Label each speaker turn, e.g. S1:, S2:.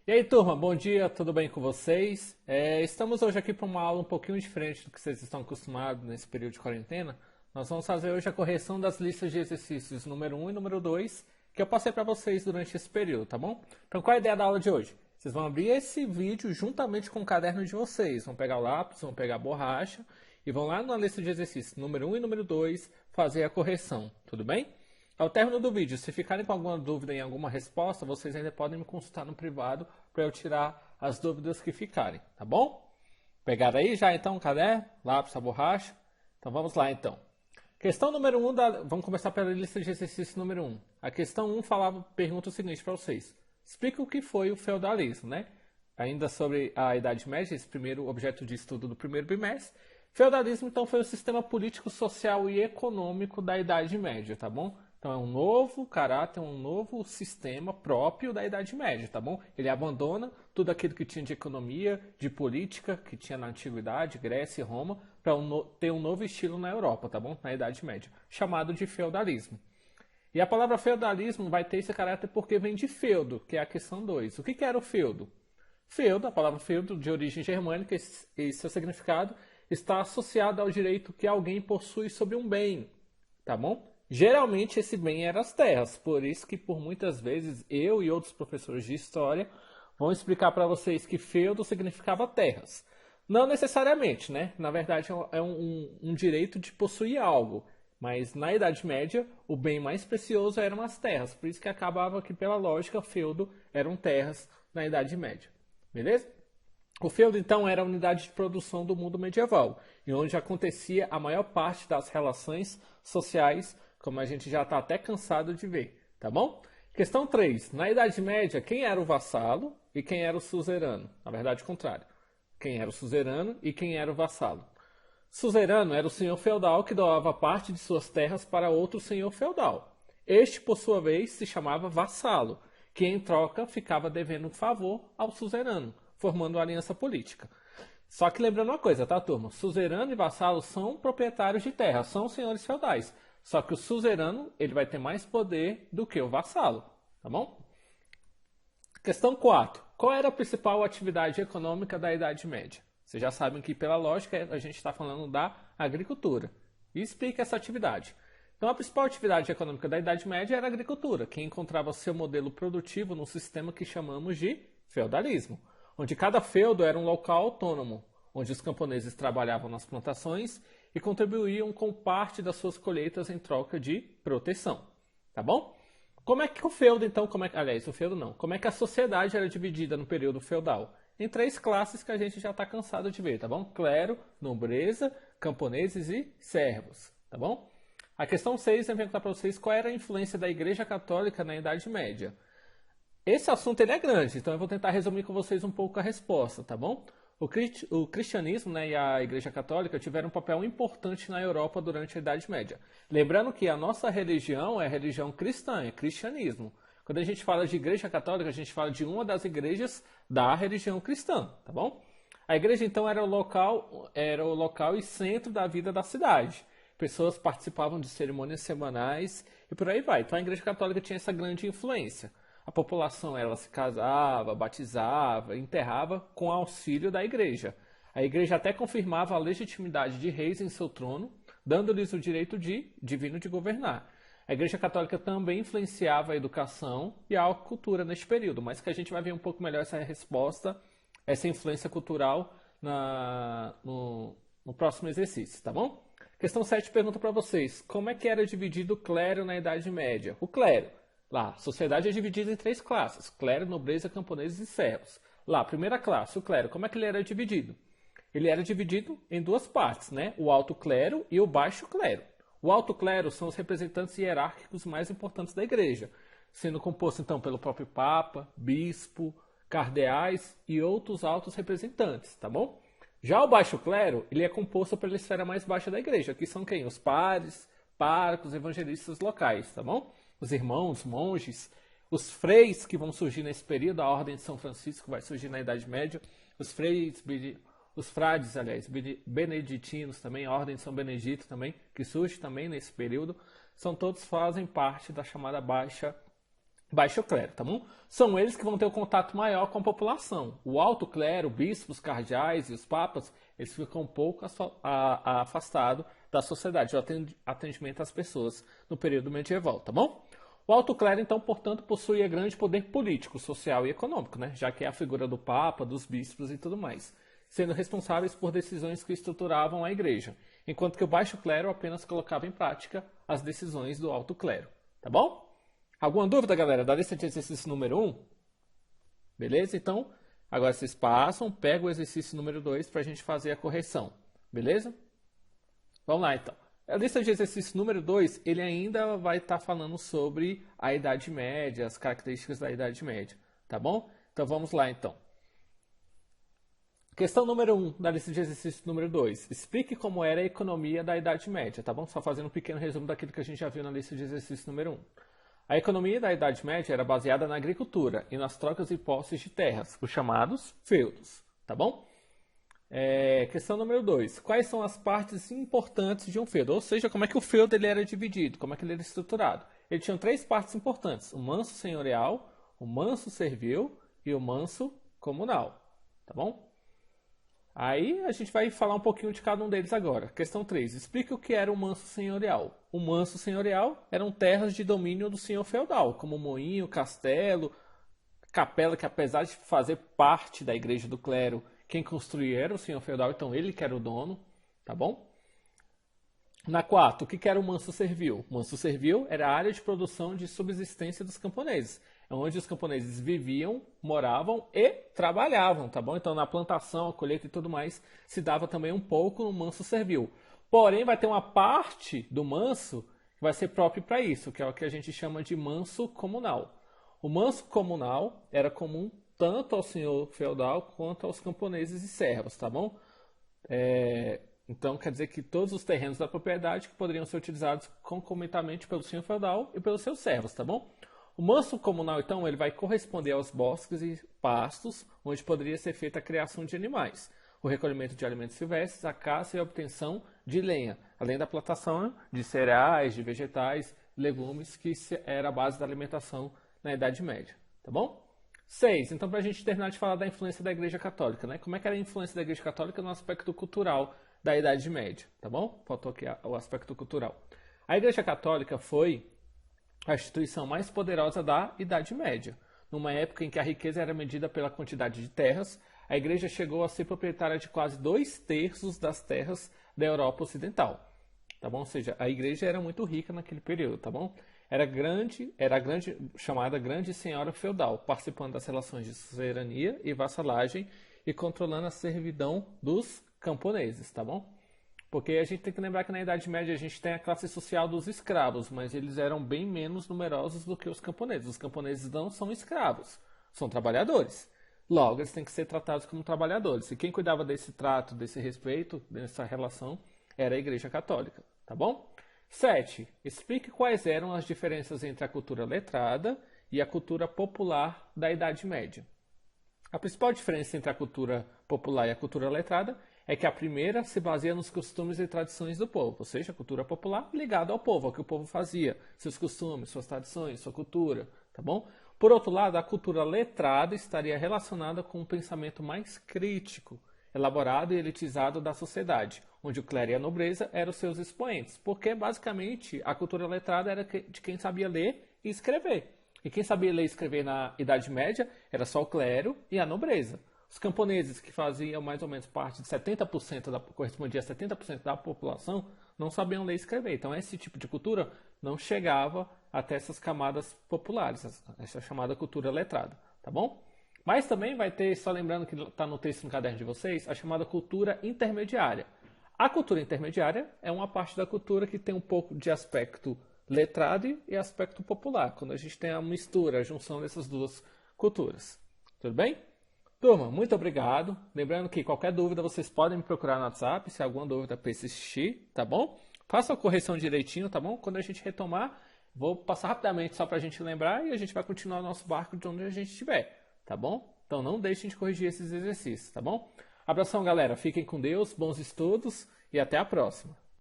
S1: E aí, turma, bom dia, tudo bem com vocês? Estamos hoje aqui para uma aula um pouquinho diferente do que vocês estão acostumados nesse período de quarentena. Nós vamos fazer hoje a correção das listas de exercícios número 1 e número 2 que eu passei para vocês durante esse período, tá bom? Então, qual é a ideia da aula de hoje? Vocês vão abrir esse vídeo juntamente com o caderno de vocês. Vão pegar o lápis, vão pegar a borracha e vão lá na lista de exercícios número 1 e número 2 fazer a correção, tudo bem? Ao término do vídeo, se ficarem com alguma dúvida em alguma resposta, vocês ainda podem me consultar no privado para eu tirar as dúvidas que ficarem, tá bom? Pegaram aí já então o caderno, lápis, a borracha? Então vamos lá então. Questão número 1, vamos começar pela lista de exercício número 1. A questão 1 pergunta o seguinte para vocês. Explica o que foi o feudalismo, né? Ainda sobre a Idade Média, esse primeiro objeto de estudo do primeiro bimestre. Feudalismo, então, foi o sistema político, social e econômico da Idade Média, tá bom? Então é um novo caráter, um novo sistema próprio da Idade Média, tá bom? Ele abandona tudo aquilo que tinha de economia, de política, que tinha na Antiguidade, Grécia e Roma, para ter um novo estilo na Europa, tá bom? Na Idade Média, chamado de feudalismo. E a palavra feudalismo vai ter esse caráter porque vem de feudo, que é a questão 2. O que era o feudo? Feudo, a palavra feudo, de origem germânica, e seu significado está associado ao direito que alguém possui sobre um bem, tá bom? Geralmente esse bem era as terras, por isso que por muitas vezes eu e outros professores de história vão explicar para vocês que feudo significava terras. Não necessariamente, né? Na verdade é um direito de possuir algo, mas na Idade Média o bem mais precioso eram as terras, por isso que acabava que pela lógica feudo eram terras na Idade Média, beleza? O feudo, então, era a unidade de produção do mundo medieval, e onde acontecia a maior parte das relações sociais, como a gente já está até cansado de ver, tá bom? Questão 3. Na Idade Média, quem era o vassalo e quem era o suzerano? Na verdade, o contrário. Quem era o suzerano e quem era o vassalo? Suzerano era o senhor feudal que doava parte de suas terras para outro senhor feudal. Este, por sua vez, se chamava vassalo, que em troca ficava devendo um favor ao suzerano, formando uma aliança política. Só que lembrando uma coisa, tá, turma? Suzerano e vassalo são proprietários de terra, são senhores feudais. Só que o suzerano ele vai ter mais poder do que o vassalo, tá bom? Questão 4. Qual era a principal atividade econômica da Idade Média? Vocês já sabem que, pela lógica, a gente está falando da agricultura. E explica essa atividade. Então, a principal atividade econômica da Idade Média era a agricultura, que encontrava seu modelo produtivo num sistema que chamamos de feudalismo, onde cada feudo era um local autônomo, onde os camponeses trabalhavam nas plantações e contribuíam com parte das suas colheitas em troca de proteção, tá bom? Como é que o feudo, então, como é que a sociedade era dividida no período feudal? Em 3 classes que a gente já está cansado de ver, tá bom? Clero, nobreza, camponeses e servos, tá bom? A questão 6 vai perguntar para vocês qual era a influência da Igreja Católica na Idade Média. Esse assunto ele é grande, então eu vou tentar resumir com vocês um pouco a resposta, tá bom? O cristianismo, né, e a Igreja Católica tiveram um papel importante na Europa durante a Idade Média. Lembrando que a nossa religião é a religião cristã, é cristianismo. Quando a gente fala de Igreja Católica, a gente fala de uma das igrejas da religião cristã, tá bom? A igreja, então, era o local e centro da vida da cidade. Pessoas participavam de cerimônias semanais e por aí vai. Então, a Igreja Católica tinha essa grande influência. A população ela se casava, batizava, enterrava com auxílio da igreja. A igreja até confirmava a legitimidade de reis em seu trono, dando-lhes o direito divino de governar. A igreja católica também influenciava a educação e a cultura neste período, mas que a gente vai ver um pouco melhor essa resposta, essa influência cultural no próximo exercício, tá bom? Questão 7 pergunta para vocês, como é que era dividido o clero na Idade Média? O clero. Lá, a sociedade é dividida em 3 classes, clero, nobreza, camponeses e servos. Lá, a primeira classe, o clero, como é que ele era dividido? Ele era dividido em 2 partes, né? O alto clero e o baixo clero. O alto clero são os representantes hierárquicos mais importantes da igreja, sendo composto então pelo próprio papa, bispo, cardeais e outros altos representantes, tá bom? Já o baixo clero, ele é composto pela esfera mais baixa da igreja, que são quem? Os padres, párocos, evangelistas locais, tá bom? Os irmãos, monges, os freis que vão surgir nesse período, a Ordem de São Francisco vai surgir na Idade Média, os frades, aliás, beneditinos também, a Ordem de São Benedito também, que surge também nesse período, todos fazem parte da chamada Baixa baixo clero, tá bom? São eles que vão ter o contato maior com a população. O alto clero, bispos, cardeais e os papas, eles ficam um pouco afastados da sociedade, do atendimento às pessoas no período medieval, tá bom? O alto clero, então, portanto, possuía grande poder político, social e econômico, né? Já que é a figura do papa, dos bispos e tudo mais, sendo responsáveis por decisões que estruturavam a igreja, enquanto que o baixo clero apenas colocava em prática as decisões do alto clero, tá bom? Alguma dúvida, galera, da lista de exercício número 1? Beleza? Então, agora vocês passam, pegam o exercício número 2 para a gente fazer a correção. Beleza? Vamos lá, então. A lista de exercício número 2, ele ainda vai estar falando sobre a Idade Média, as características da Idade Média. Tá bom? Então, vamos lá, então. Questão número 1 da lista de exercício número 2. Explique como era a economia da Idade Média, tá bom? Só fazendo um pequeno resumo daquilo que a gente já viu na lista de exercício número 1. A economia da Idade Média era baseada na agricultura e nas trocas e posses de terras, os chamados feudos, tá bom? Questão número 2. Quais são as partes importantes de um feudo? Ou seja, como é que o feudo ele era dividido, como é que ele era estruturado? Ele tinha 3 partes importantes, o manso senhorial, o manso servil e o manso comunal, tá bom? Aí a gente vai falar um pouquinho de cada um deles agora. Questão 3. Explique o que era o manso senhorial. O manso senhorial eram terras de domínio do senhor feudal, como moinho, castelo, capela, que apesar de fazer parte da igreja do clero, quem construía era o senhor feudal, então ele que era o dono, tá bom? Na 4, o que era o manso servil? O manso servil era a área de produção de subsistência dos camponeses, onde os camponeses viviam, moravam e trabalhavam, tá bom? Então na plantação, a colheita e tudo mais, se dava também um pouco no manso servil. Porém, vai ter uma parte do manso que vai ser próprio para isso, que é o que a gente chama de manso comunal. O manso comunal era comum tanto ao senhor feudal quanto aos camponeses e servos, tá bom? Então quer dizer que todos os terrenos da propriedade que poderiam ser utilizados concomitantemente pelo senhor feudal e pelos seus servos, tá bom? O manso comunal, então, ele vai corresponder aos bosques e pastos, onde poderia ser feita a criação de animais, o recolhimento de alimentos silvestres, a caça e a obtenção de lenha, além da plantação de cereais, de vegetais, legumes, que era a base da alimentação na Idade Média, tá bom? 6. Então, para a gente terminar de falar da influência da Igreja Católica, né? Como é que era a influência da Igreja Católica no aspecto cultural da Idade Média, tá bom? Faltou aqui o aspecto cultural. A Igreja Católica foi a instituição mais poderosa da Idade Média. Numa época em que a riqueza era medida pela quantidade de terras, a igreja chegou a ser proprietária de quase 2/3 das terras da Europa Ocidental. Tá bom? Ou seja, a igreja era muito rica naquele período, tá bom? Era a grande chamada Grande Senhora Feudal, participando das relações de suzerania e vassalagem e controlando a servidão dos camponeses, tá bom? Porque a gente tem que lembrar que na Idade Média a gente tem a classe social dos escravos, mas eles eram bem menos numerosos do que os camponeses. Os camponeses não são escravos, são trabalhadores. Logo, eles têm que ser tratados como trabalhadores. E quem cuidava desse trato, desse respeito, dessa relação, era a Igreja Católica, tá bom? 7. Explique quais eram as diferenças entre a cultura letrada e a cultura popular da Idade Média. A principal diferença entre a cultura popular e a cultura letrada é que a primeira se baseia nos costumes e tradições do povo, ou seja, a cultura popular ligada ao povo, ao que o povo fazia, seus costumes, suas tradições, sua cultura, tá bom? Por outro lado, a cultura letrada estaria relacionada com um pensamento mais crítico, elaborado e elitizado da sociedade, onde o clero e a nobreza eram seus expoentes, porque basicamente a cultura letrada era de quem sabia ler e escrever. E quem sabia ler e escrever na Idade Média era só o clero e a nobreza. Os camponeses, que faziam mais ou menos parte de 70%, correspondia a 70% da população, não sabiam ler e escrever. Então esse tipo de cultura não chegava até essas camadas populares, essa chamada cultura letrada, tá bom? Mas também vai ter, só lembrando que está no texto no caderno de vocês, a chamada cultura intermediária. A cultura intermediária é uma parte da cultura que tem um pouco de aspecto letrado e aspecto popular, quando a gente tem a mistura, a junção dessas duas culturas. Tudo bem? Turma, muito obrigado. Lembrando que qualquer dúvida vocês podem me procurar no WhatsApp, se alguma dúvida persistir, tá bom? Faça a correção direitinho, tá bom? Quando a gente retomar, vou passar rapidamente só para a gente lembrar e a gente vai continuar o nosso barco de onde a gente estiver, tá bom? Então não deixem de corrigir esses exercícios, tá bom? Abração, galera. Fiquem com Deus, bons estudos e até a próxima.